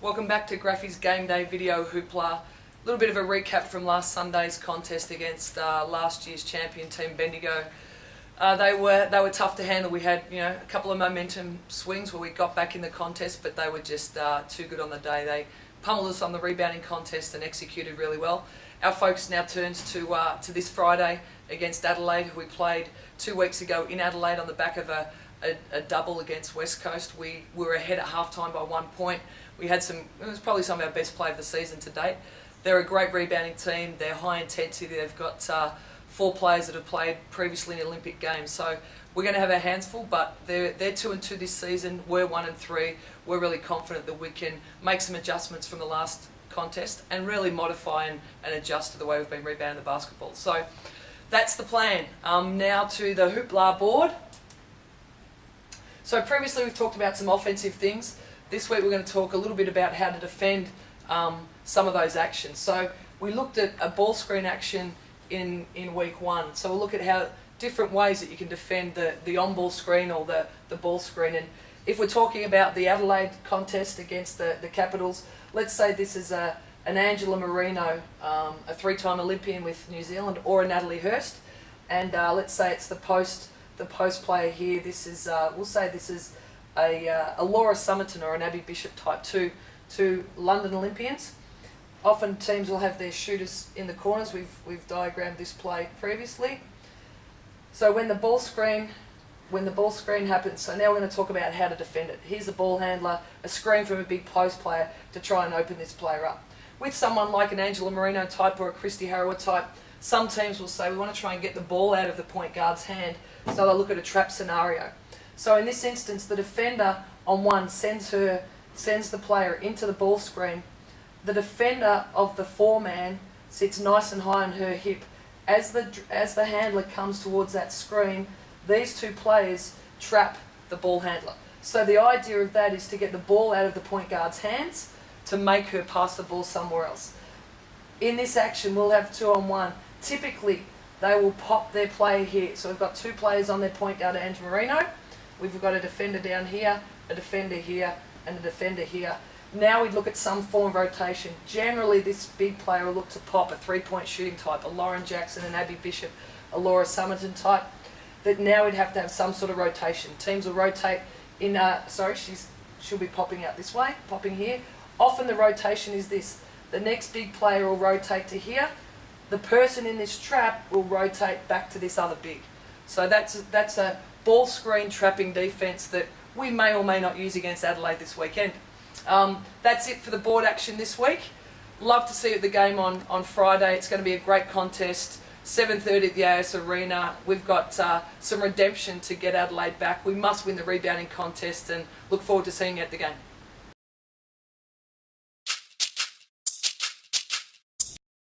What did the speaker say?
Welcome back to Graffys Game Day video Hoopla. A little bit of a recap from last Sunday's contest against last year's champion team Bendigo. They were tough to handle. We had a couple of momentum swings where we got back in the contest, but they were just too good on the day. They pummeled us on the rebounding contest and executed really well. Our focus now turns to this Friday against Adelaide, who we played 2 weeks ago in Adelaide on the back of a double against West Coast. We were ahead at halftime by 1 point. It was probably some of our best play of the season to date. They're a great rebounding team. They're high intensity. They've got 4 players that have played previously in Olympic games. So we're going to have our hands full, but they're 2-2 this season. We're 1-3. We're really confident that we can make some adjustments from the last contest and really modify and adjust to the way we've been rebounding the basketball. So that's the plan. Now to the Hoopla board. So previously we've talked about some offensive things. This week we're going to talk a little bit about how to defend some of those actions. So we looked at a ball screen action in week 1. So we'll look at how different ways that you can defend the on-ball screen or the ball screen. And if we're talking about the Adelaide contest against the Capitals, let's say this is an Angela Marino, a 3-time Olympian with New Zealand, or a Natalie Hurst. And let's say it's the post player here. This is we'll say this is a Laura Summerton or an Abby Bishop type, two London Olympians. Often teams will have their shooters in the corners. We've diagrammed this play previously. So when the ball screen happens, so now we're going to talk about how to defend it. Here's the ball handler, a screen from a big post player to try and open this player up. With someone like an Angela Marino type or a Christy Harrower type, some teams will say we want to try and get the ball out of the point guard's hand, so they'll look at a trap scenario. So in this instance, the defender on one sends the player into the ball screen. The defender of the 4-man sits nice and high on her hip. As the handler comes towards that screen, these 2 players trap the ball handler. So the idea of that is to get the ball out of the point guard's hands to make her pass the ball somewhere else. In this action, we'll have 2-on-1. Typically, they will pop their player here. So we've got 2 players on their point guard, Angela Marino. We've got a defender down here, a defender here, and a defender here. Now we look at some form of rotation. Generally, this big player will look to pop a 3-point shooting type, a Lauren Jackson, an Abby Bishop, a Laura Summerton type. That now we'd have to have some sort of rotation. Teams will rotate in, she'll be popping out this way, popping here. Often the rotation is this. The next big player will rotate to here. The person in this trap will rotate back to this other big. So that's a ball screen trapping defense that we may or may not use against Adelaide this weekend. That's it for the board action this week. Love to see you at the game on Friday. It's going to be a great contest. 7:30 at the AS Arena. We've got some redemption to get Adelaide back. We must win the rebounding contest and look forward to seeing you at the game.